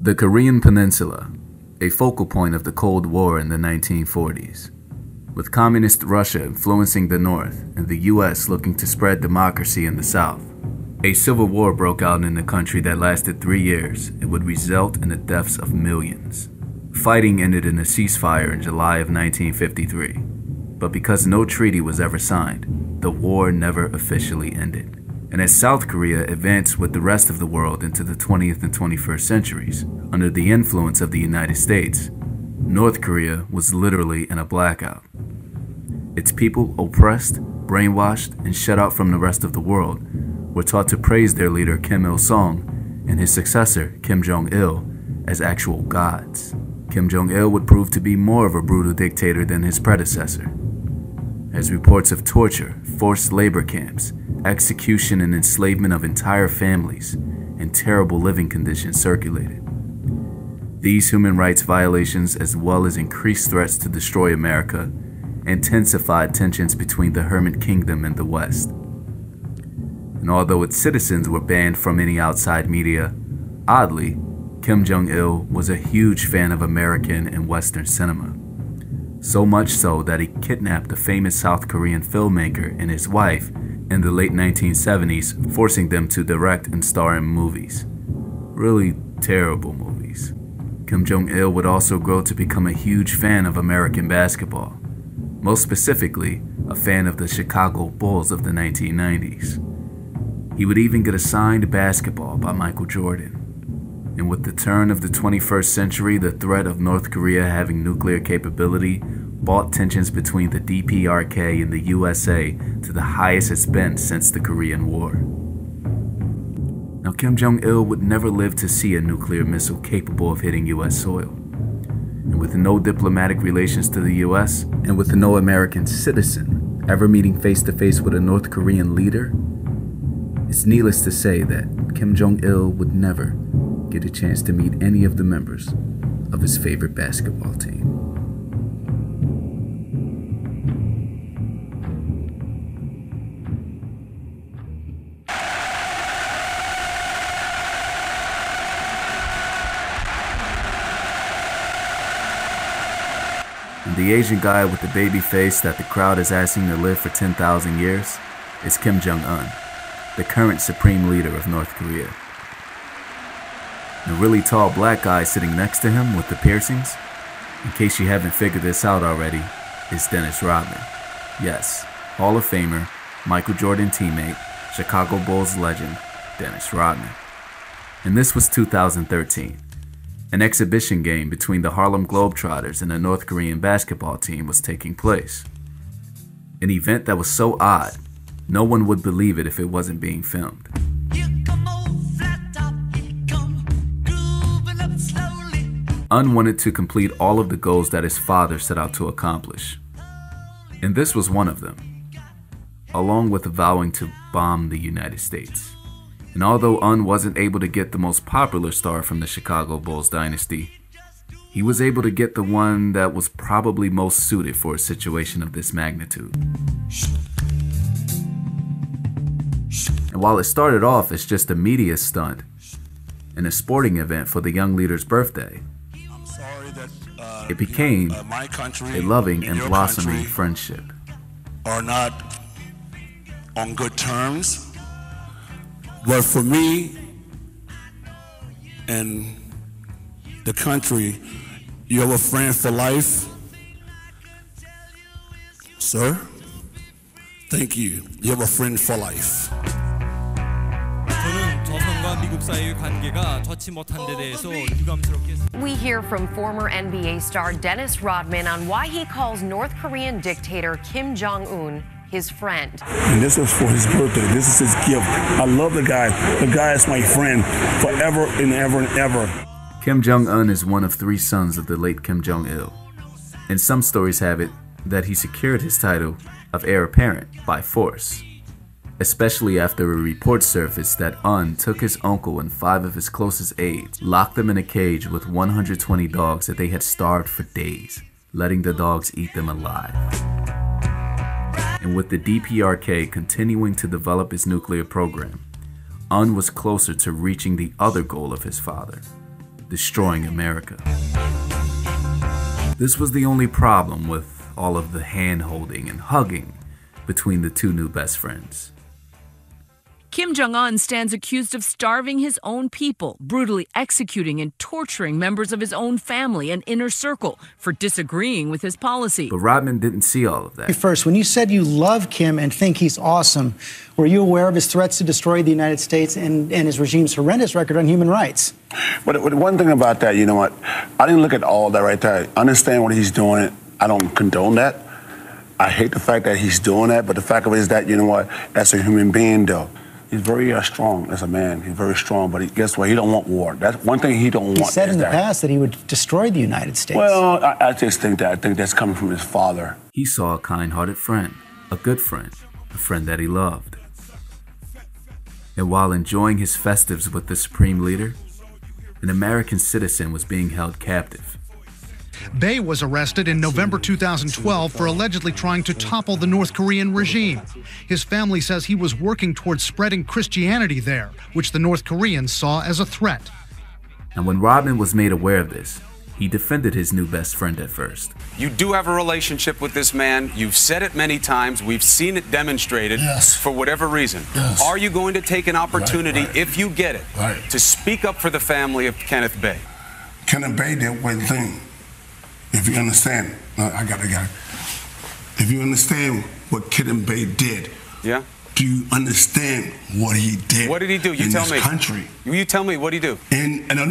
The Korean Peninsula, a focal point of the Cold War in the 1940s, with Communist Russia influencing the North and the US looking to spread democracy in the South. A civil war broke out in the country that lasted 3 years and would result in the deaths of millions. Fighting ended in a ceasefire in July of 1953, but because no treaty was ever signed, the war never officially ended. And as South Korea advanced with the rest of the world into the 20th and 21st centuries, under the influence of the United States, North Korea was literally in a blackout. Its people, oppressed, brainwashed, and shut out from the rest of the world, were taught to praise their leader Kim Il-sung and his successor Kim Jong-il as actual gods. Kim Jong-il would prove to be more of a brutal dictator than his predecessor, as reports of torture, forced labor camps, execution and enslavement of entire families, and terrible living conditions circulated. These human rights violations, as well as increased threats to destroy America, intensified tensions between the Hermit Kingdom and the West. And although its citizens were banned from any outside media, oddly, Kim Jong-il was a huge fan of American and Western cinema. So much so that he kidnapped the famous South Korean filmmaker and his wife in the late 1970s, forcing them to direct and star in movies. Really terrible movies. Kim Jong-il would also grow to become a huge fan of American basketball, most specifically, a fan of the Chicago Bulls of the 1990s. He would even get a signed basketball by Michael Jordan. And with the turn of the 21st century, the threat of North Korea having nuclear capability brought tensions between the DPRK and the USA to the highest it's been since the Korean War. Now, Kim Jong-il would never live to see a nuclear missile capable of hitting US soil. And with no diplomatic relations to the US, and with no American citizen ever meeting face-to-face with a North Korean leader, it's needless to say that Kim Jong-il would never get a chance to meet any of the members of his favorite basketball team. And the Asian guy with the baby face that the crowd is asking to live for 10,000 years is Kim Jong Un, the current supreme leader of North Korea. The really tall black guy sitting next to him with the piercings, in case you haven't figured this out already, is Dennis Rodman. Yes, Hall of Famer, Michael Jordan teammate, Chicago Bulls legend, Dennis Rodman. And this was 2013. An exhibition game between the Harlem Globetrotters and the North Korean basketball team was taking place. An event that was so odd, no one would believe it if it wasn't being filmed. Un wanted to complete all of the goals that his father set out to accomplish. And this was one of them, along with vowing to bomb the United States. And although Un wasn't able to get the most popular star from the Chicago Bulls dynasty, he was able to get the one that was probably most suited for a situation of this magnitude. And while it started off as just a media stunt and a sporting event for the young leader's birthday, it became a loving and blossoming friendship. Are not on good terms, but for me and the country, you have a friend for life. Sir, thank you. You have a friend for life. We hear from former NBA star Dennis Rodman on why he calls North Korean dictator Kim Jong Un his friend. And this is for his birthday. This is his gift. I love the guy. The guy is my friend forever and ever and ever. Kim Jong Un is one of 3 sons of the late Kim Jong-il. And some stories have it that he secured his title of heir apparent by force, especially after a report surfaced that Un took his uncle and 5 of his closest aides, locked them in a cage with 120 dogs that they had starved for days, letting the dogs eat them alive. And with the DPRK continuing to develop its nuclear program, Un was closer to reaching the other goal of his father, destroying America. This was the only problem with all of the hand-holding and hugging between the two new best friends. Kim Jong Un stands accused of starving his own people, brutally executing and torturing members of his own family and inner circle for disagreeing with his policy. But Rodman didn't see all of that. First, when you said you love Kim and think he's awesome, were you aware of his threats to destroy the United States and his regime's horrendous record on human rights? But one thing about that, you know what? I didn't look at all that right there. I understand what he's doing. I don't condone that. I hate the fact that he's doing that, but the fact of it is that, you know what, as a human being, though, he's very strong as a man. He's very strong, but guess what? He don't want war. That's one thing he don't want. He said in the past that he would destroy the United States. Well, I just think that's coming from his father. He saw a kind-hearted friend, a good friend, a friend that he loved. And while enjoying his festives with the supreme leader, an American citizen was being held captive. Bae was arrested in November 2012 for allegedly trying to topple the North Korean regime. His family says he was working towards spreading Christianity there, which the North Koreans saw as a threat. And when Rodman was made aware of this, he defended his new best friend at first. You do have a relationship with this man. You've said it many times. We've seen it demonstrated for whatever reason. Yes. Are you going to take an opportunity, if you get it, Right. to speak up for the family of Kenneth Bae? Kenneth Bae did one thing. If you understand, I got it. If you understand what Kenneth Bae did, Yeah? do you understand what he did? What did he do? You in tell this me. country? You tell me. What did he do? And no,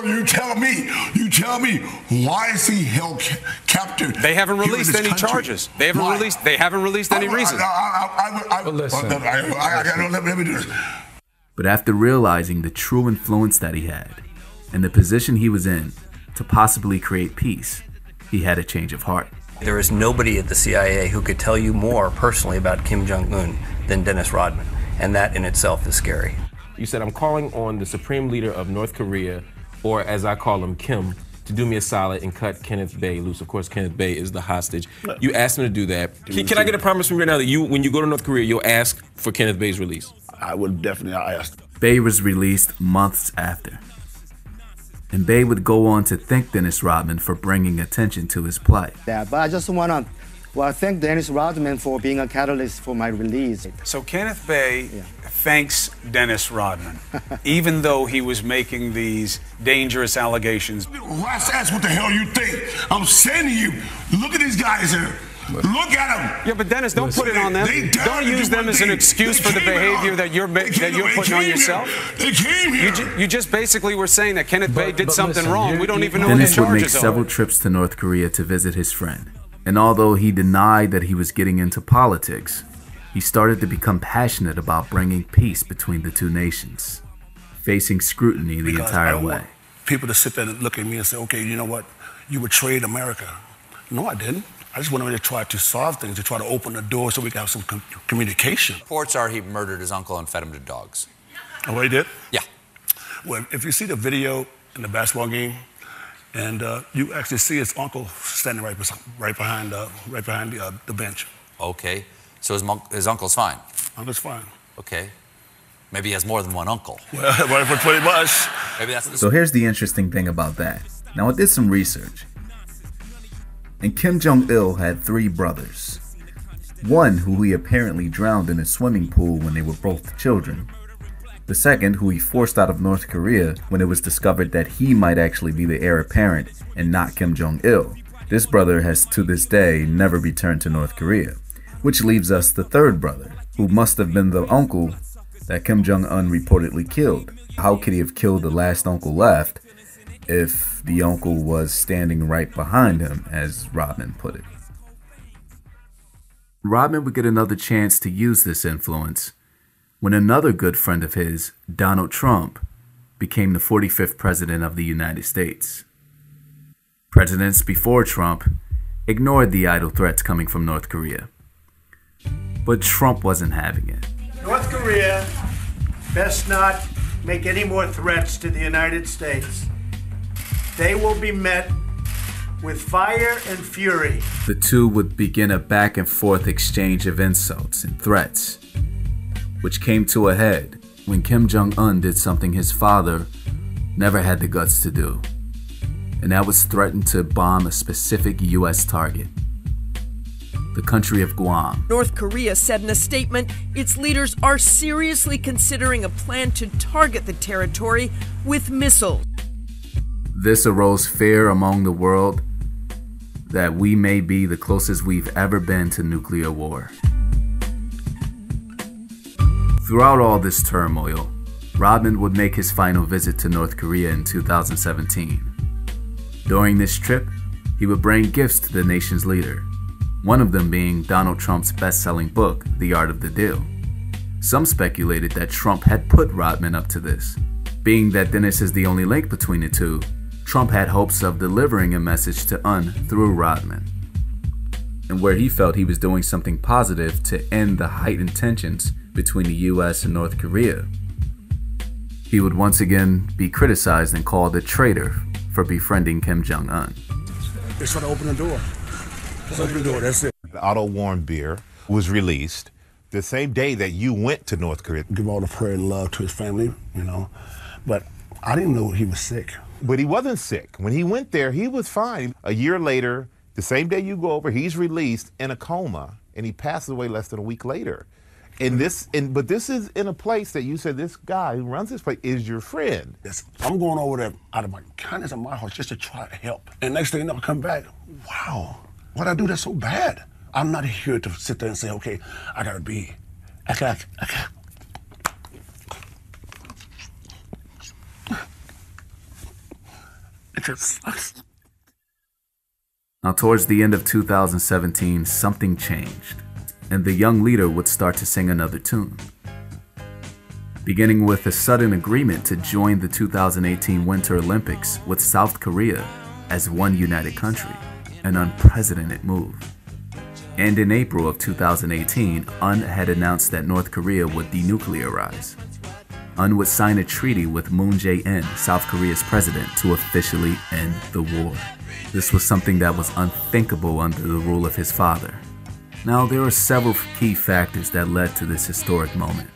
you tell me. You tell me. Why is he held captive? They haven't here in released this any country? charges. They haven't Why? released. They haven't released any reason. Let me do this. But after realizing the true influence that he had, and the position he was in to possibly create peace, he had a change of heart. There is nobody at the CIA who could tell you more personally about Kim Jong Un than Dennis Rodman, and that in itself is scary. You said, I'm calling on the supreme leader of North Korea, or as I call him, Kim, to do me a solid and cut Kenneth Bae loose. Of course, Kenneth Bae is the hostage. You asked him to do that. Can I get a promise from you right now that when you go to North Korea, you'll ask for Kenneth Bae's release? I would definitely ask. Bae was released months after. And Bae would go on to thank Dennis Rodman for bringing attention to his plight. Yeah, but I just want to thank Dennis Rodman for being a catalyst for my release. So Kenneth Bae thanks Dennis Rodman, even though he was making these dangerous allegations. That's what the hell you think. I'm saying to you, look at these guys here. Look at them. Yeah, but Dennis, don't put it on them. Don't use them as an excuse for the behavior that you're putting on yourself. They came here. You just basically were saying that Kenneth Bae did something wrong. We don't even know what the Dennis would make charges several are. trips to North Korea to visit his friend. And although he denied that he was getting into politics, he started to become passionate about bringing peace between the two nations, facing scrutiny the entire way. People to sit there and look at me and say, okay, you know what? You betrayed America. No, I didn't. I just wanted to try to solve things, to try to open the door so we could have some communication. Reports are he murdered his uncle and fed him to dogs. Oh, he did? Yeah. Well, if you see the video in the basketball game, and you actually see his uncle standing right behind the bench. Okay. So his uncle's fine? Uncle's fine. Okay. Maybe he has more than one uncle. Well, pretty much. Maybe that's So here's the interesting thing about that. Now, I did some research. And Kim Jong-il had 3 brothers. One who he apparently drowned in a swimming pool when they were both children. The second who he forced out of North Korea when it was discovered that he might actually be the heir apparent and not Kim Jong-il. This brother has to this day never returned to North Korea. Which leaves us the 3rd brother, who must have been the uncle that Kim Jong-un reportedly killed. How could he have killed the last uncle left if the uncle was standing right behind him, as Rodman put it? Rodman would get another chance to use this influence when another good friend of his, Donald Trump, became the 45th president of the United States. Presidents before Trump ignored the idle threats coming from North Korea. But Trump wasn't having it. North Korea best not make any more threats to the United States. They will be met with fire and fury. The two would begin a back and forth exchange of insults and threats, which came to a head when Kim Jong Un did something his father never had the guts to do, and that was threaten to bomb a specific U.S. target, the country of Guam. North Korea said in a statement its leaders are seriously considering a plan to target the territory with missiles. This arose fear among the world that we may be the closest we've ever been to nuclear war. Throughout all this turmoil, Rodman would make his final visit to North Korea in 2017. During this trip, he would bring gifts to the nation's leader, one of them being Donald Trump's best-selling book, The Art of the Deal. Some speculated that Trump had put Rodman up to this. Being that Dennis is the only link between the two, Trump had hopes of delivering a message to Un through Rodman, and where he felt he was doing something positive to end the heightened tensions between the US and North Korea. He would once again be criticized and called a traitor for befriending Kim Jong Un. Just try to open the door. Just open the door, that's it. The auto-warm beer was released the same day that you went to North Korea. Give all the prayer and love to his family, you know, but I didn't know he was sick. But he wasn't sick. When he went there, he was fine. A year later, the same day you go over, he's released in a coma, and he passes away less than a week later. But this is in a place that you said this guy who runs this place is your friend. Yes, I'm going over there out of my kindness of my heart just to try to help. And next thing you know, I come back, wow, why'd I do that so bad? I'm not here to sit there and say, okay, I gotta be, I got. Now, towards the end of 2017, something changed, and the young leader would start to sing another tune, beginning with a sudden agreement to join the 2018 Winter Olympics with South Korea as one united country, an unprecedented move. And in April of 2018, Un had announced that North Korea would denuclearize. Un would sign a treaty with Moon Jae-in, South Korea's president, to officially end the war. This was something that was unthinkable under the rule of his father. Now, there are several key factors that led to this historic moment.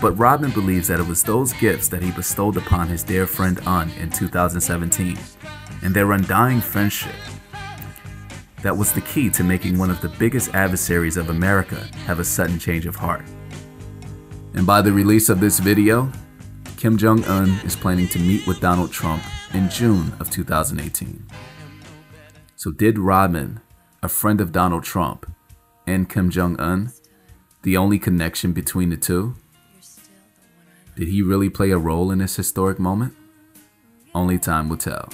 But Rodman believes that it was those gifts that he bestowed upon his dear friend Un in 2017 and their undying friendship that was the key to making one of the biggest adversaries of America have a sudden change of heart. And by the release of this video, Kim Jong Un is planning to meet with Donald Trump in June of 2018. So did Rodman, a friend of Donald Trump, and Kim Jong Un, the only connection between the two? Did he really play a role in this historic moment? Only time will tell.